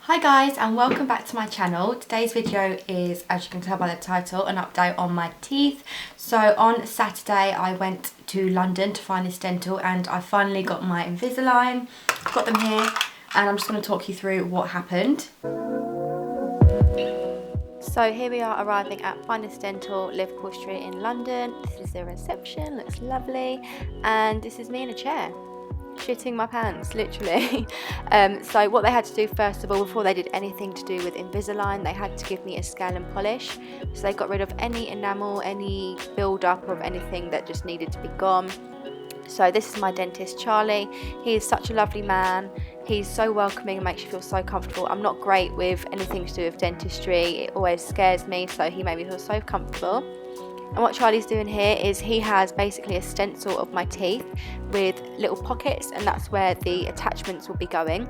Hi guys, and welcome back to my channel. Today's video is, as you can tell by the title, an update on my teeth. So on Saturday I went to London to find this dental and I finally got my Invisalign. Got them here and I'm just going to talk you through what happened. So here we are arriving at Finest Dental, Liverpool Street in London. This is the reception, looks lovely, and this is me in a chair. Shitting my pants, literally. So what they had to do first of all, before they did anything to do with Invisalign, they had to give me a scale and polish. So they got rid of any enamel, any build-up of anything that just needed to be gone. So this is my dentist, Charlie. He is such a lovely man. He's so welcoming and makes you feel so comfortable. I'm not great with anything to do with dentistry. It always scares me, so he made me feel so comfortable. And what Charlie's doing here is he has basically a stencil of my teeth with little pockets, and that's where the attachments will be going.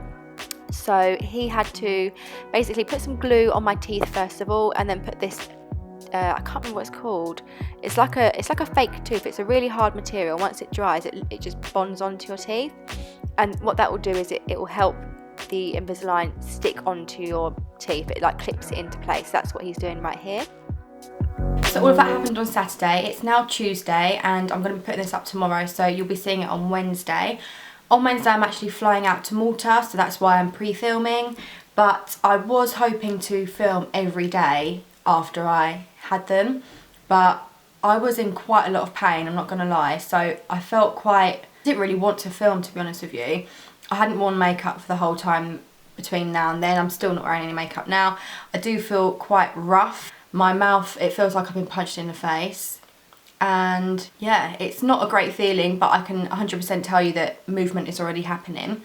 So he had to basically put some glue on my teeth first of all, and then put this I can't remember what it's called. It's like a fake tooth. It's a really hard material. Once it dries, it just bonds onto your teeth, and what that will do is it will help the Invisalign stick onto your teeth. It like clips it into place. That's what he's doing right here. So all of that happened on Saturday. It's now Tuesday and I'm going to be putting this up tomorrow, so you'll be seeing it on Wednesday. On Wednesday I'm actually flying out to Malta, so that's why I'm pre-filming, but I was hoping to film every day after I had them, but I was in quite a lot of pain, I'm not going to lie, so I didn't really want to film, to be honest with you. I hadn't worn makeup for the whole time between now and then. I'm still not wearing any makeup now. I do feel quite rough. My mouth, it feels like I've been punched in the face, and yeah, it's not a great feeling, but I can 100% tell you that movement is already happening.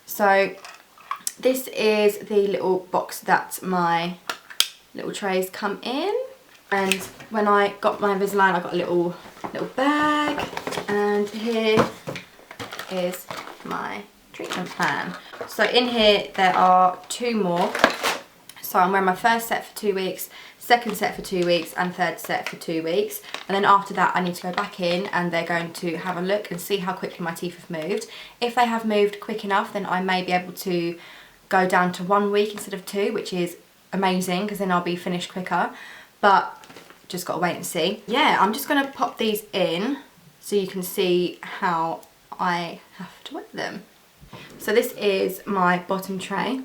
So this is the little box that my little trays come in, and when I got my Invisalign I got a little bag, and here is my treatment plan. So in here there are two more. So I'm wearing my first set for 2 weeks, second set for 2 weeks, and third set for 2 weeks. And then after that I need to go back in and they're going to have a look and see how quickly my teeth have moved. If they have moved quick enough, then I may be able to go down to 1 week instead of 2, which is amazing because then I'll be finished quicker. But just got to wait and see. Yeah, I'm just going to pop these in so you can see how I have to wear them. So this is my bottom tray.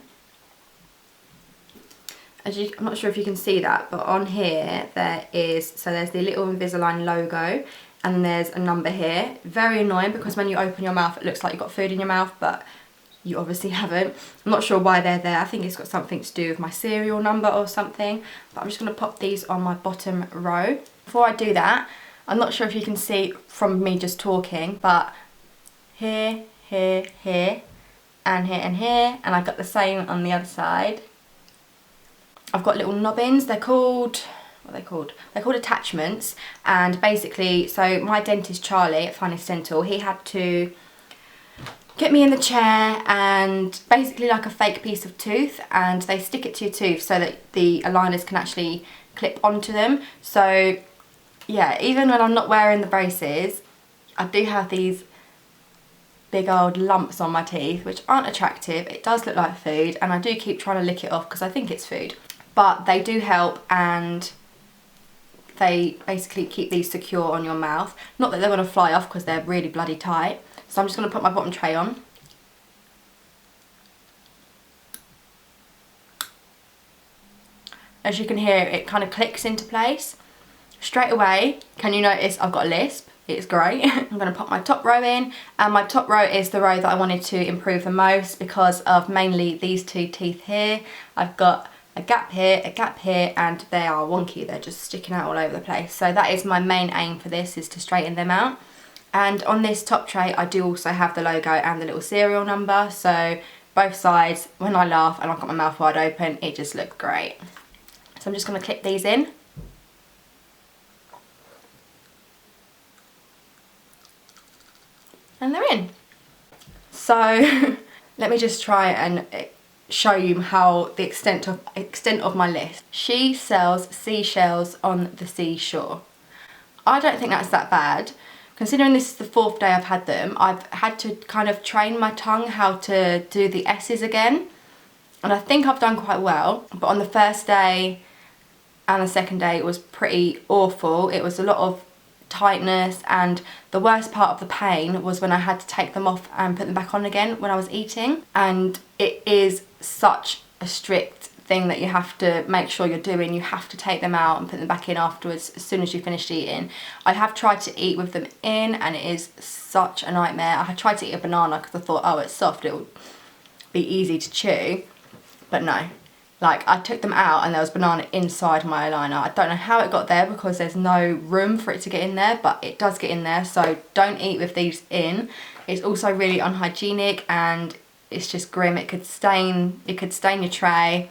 I'm not sure if you can see that, but on here there's the little Invisalign logo and there's a number here. Very annoying because when you open your mouth it looks like you've got food in your mouth, but you obviously haven't. I'm not sure why they're there. I think it's got something to do with my serial number or something, but I'm just going to pop these on my bottom row. Before I do that, I'm not sure if you can see from me just talking, but here, here, here, and here and here, and I've got the same on the other side. I've got little knobbins, what are they called? They're called attachments, and basically, so my dentist Charlie at Finest Dental, he had to get me in the chair and basically like a fake piece of tooth, and they stick it to your tooth so that the aligners can actually clip onto them. So yeah, even when I'm not wearing the braces, I do have these big old lumps on my teeth which aren't attractive. It does look like food and I do keep trying to lick it off because I think it's food. But they do help, and they basically keep these secure on your mouth. Not that they're going to fly off because they're really bloody tight. So I'm just going to put my bottom tray on. As you can hear, it kind of clicks into place. Straight away, can you notice I've got a lisp? It's great. I'm going to pop my top row in, and my top row is the row that I wanted to improve the most because of mainly these two teeth here. I've got a gap here, and they are wonky. They're just sticking out all over the place. So that is my main aim for this, is to straighten them out. And on this top tray I do also have the logo and the little serial number, so both sides, when I laugh and I've got my mouth wide open, it just looks great. So I'm just going to clip these in. And they're in. So let me just try and show you how the extent of my list. She sells seashells on the seashore. I don't think that's that bad. Considering this is the 4th day I've had them, I've had to kind of train my tongue how to do the S's again. and I think I've done quite well, but on the first day and the second day it was pretty awful. It was a lot of tightness, and the worst part of the pain was when I had to take them off and put them back on again when I was eating. And it is such a strict thing that you have to make sure you're doing. You have to take them out and put them back in afterwards as soon as you finished eating. I have tried to eat with them in, and it is such a nightmare. I had tried to eat a banana because I thought, oh, it's soft, it'll be easy to chew, but no. Like, I took them out and there was banana inside my eyeliner. I don't know how it got there because there's no room for it to get in there, but it does get in there, so don't eat with these in. It's also really unhygienic and it's just grim. It could stain your tray,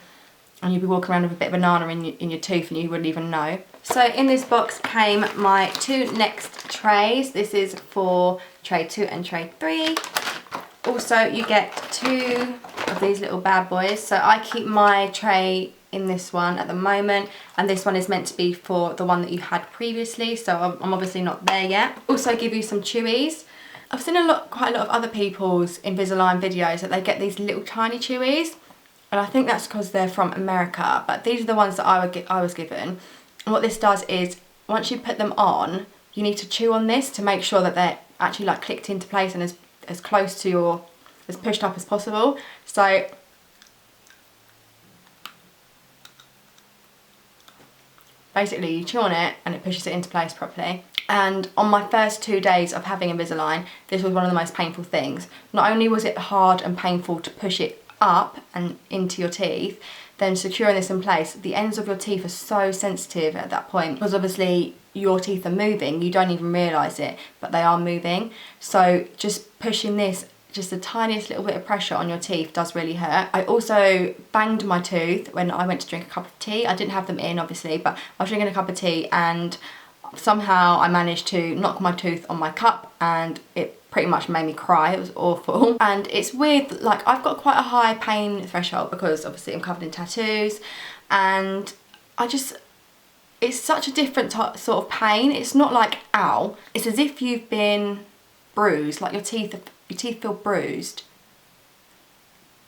and you'd be walking around with a bit of banana in your tooth and you wouldn't even know. So in this box came my 2 next trays. This is for tray 2 and tray 3. Also, you get 2 of these little bad boys. So I keep my tray in this one at the moment, and this one is meant to be for the one that you had previously, so I'm obviously not there yet. Also give you some chewies. I've seen quite a lot of other people's Invisalign videos that they get these little tiny chewies, and I think that's because they're from America, but these are the ones that I was given. And what this does is, once you put them on, you need to chew on this to make sure that they're actually like clicked into place and as close to your, as pushed up as possible. So basically you chew on it and it pushes it into place properly. And on my first 2 days of having Invisalign, this was one of the most painful things. Not only was it hard and painful to push it up and into your teeth, then securing this in place, the ends of your teeth are so sensitive at that point, because obviously your teeth are moving, you don't even realise it, but they are moving. So just pushing this, just the tiniest little bit of pressure on your teeth does really hurt. I also banged my tooth when I went to drink a cup of tea. I didn't have them in, obviously, but I was drinking a cup of tea and somehow I managed to knock my tooth on my cup, and it pretty much made me cry. It was awful. And it's weird, like, I've got quite a high pain threshold because obviously I'm covered in tattoos, and it's such a different sort of pain. It's not like ow, it's as if you've been bruised, like your teeth feel bruised,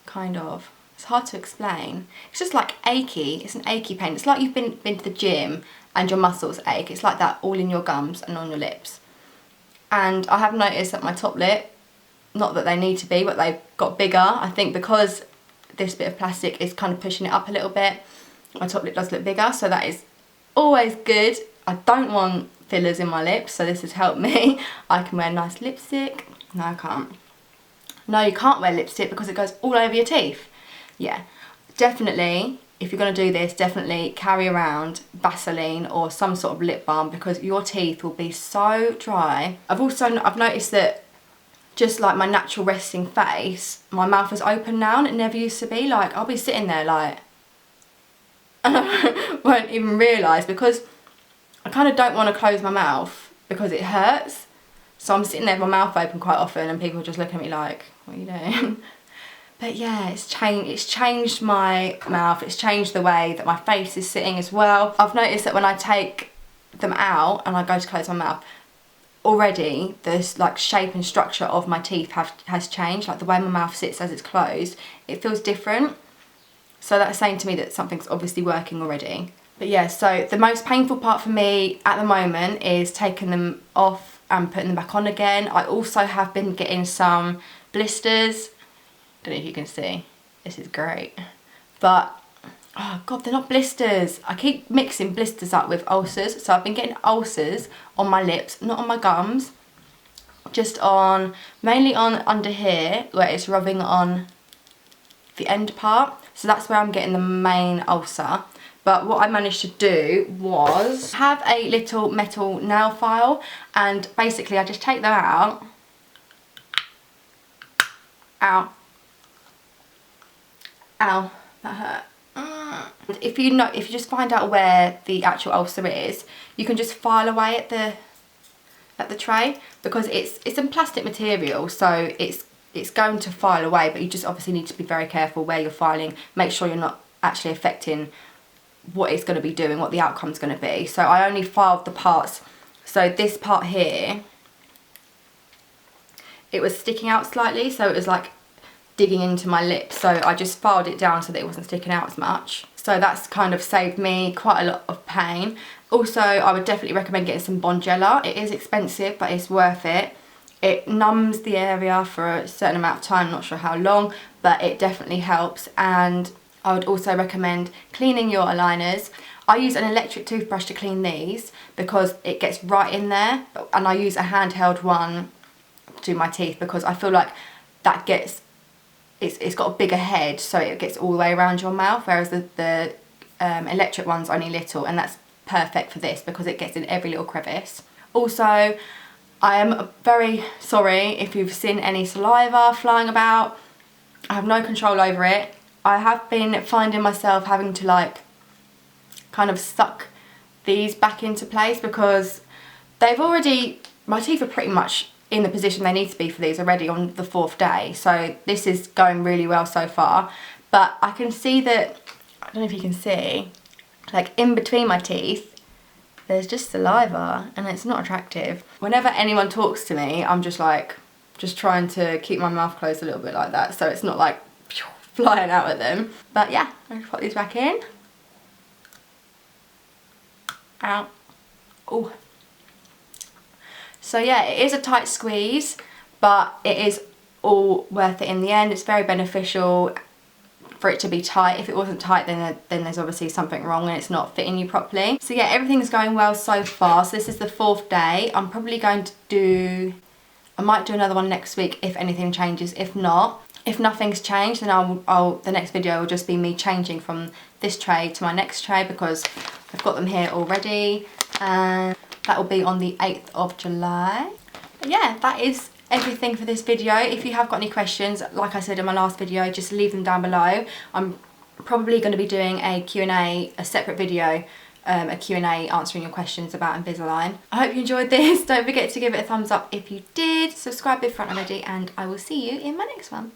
kind of. It's hard to explain. It's just like achy. It's an achy pain. It's like you've been to the gym and your muscles ache. It's like that all in your gums and on your lips. And I have noticed that my top lip, not that they need to be, but they've got bigger. I think because this bit of plastic is kind of pushing it up a little bit, my top lip does look bigger, so that is always good. I don't want fillers in my lips, so this has helped me. I can wear nice lipstick. No, I can't. No, you can't wear lipstick because it goes all over your teeth. Yeah, definitely, if you're going to do this, definitely carry around Vaseline or some sort of lip balm, because your teeth will be so dry. I've noticed that just like my natural resting face, my mouth is open now, and it never used to be. Like, I'll be sitting there like, and I won't even realise, because I kind of don't want to close my mouth because it hurts. So I'm sitting there with my mouth open quite often, and people just look at me like, what are you doing? But yeah, it's changed my mouth, it's changed the way that my face is sitting as well. I've noticed that when I take them out and I go to close my mouth, already the like shape and structure of my teeth has changed. Like the way my mouth sits as it's closed, it feels different. So that's saying to me that something's obviously working already. But yeah, so the most painful part for me at the moment is taking them off and putting them back on again. I also have been getting some blisters. Don't know if you can see, this is great, but oh god, they're not blisters. I keep mixing blisters up with ulcers, so I've been getting ulcers on my lips, not on my gums, just on, mainly on under here where it's rubbing on the end part, so that's where I'm getting the main ulcer. But what I managed to do was have a little metal nail file, and basically I just take them out. Ow. Ow, that hurt. If you just find out where the actual ulcer is, you can just file away at the tray, because it's a plastic material, so it's going to file away, but you just obviously need to be very careful where you're filing. Make sure you're not actually affecting what it's going to be doing, what the outcome's going to be. So I only filed the parts, so this part here, it was sticking out slightly, so it was like digging into my lips, so I just filed it down so that it wasn't sticking out as much. So that's kind of saved me quite a lot of pain. Also, I would definitely recommend getting some Bonjela. It is expensive, but it's worth it. It numbs the area for a certain amount of time, not sure how long, but it definitely helps. And I would also recommend cleaning your aligners. I use an electric toothbrush to clean these because it gets right in there, and I use a handheld one to do my teeth because I feel like that gets, it's got a bigger head, so it gets all the way around your mouth, whereas the electric one's only little, and that's perfect for this because it gets in every little crevice. Also, I am very sorry if you've seen any saliva flying about. I have no control over it. I have been finding myself having to like kind of suck these back into place because they've already, my teeth are pretty much in the position they need to be for these already on the 4th day. So this is going really well so far. But I can see that, I don't know if you can see, like in between my teeth, there's just saliva and it's not attractive. Whenever anyone talks to me, I'm just like, just trying to keep my mouth closed a little bit like that, so it's not like flying out at them. But yeah, I'm gonna put these back in. Out. Oh. So yeah, it is a tight squeeze, but it is all worth it in the end. It's very beneficial for it to be tight. If it wasn't tight, then there's obviously something wrong and it's not fitting you properly. So yeah, everything's going well so far. So this is the 4th day. I'm probably going to do, I might do another one next week if anything changes. If not, if nothing's changed, then the next video will just be me changing from this tray to my next tray because I've got them here already, and that will be on the 8th of July. But yeah, that is everything for this video. If you have got any questions, like I said in my last video, just leave them down below. I'm probably going to be doing a Q&A, a separate video, a Q&A answering your questions about Invisalign. I hope you enjoyed this. Don't forget to give it a thumbs up if you did. Subscribe if you're not already, and I will see you in my next one.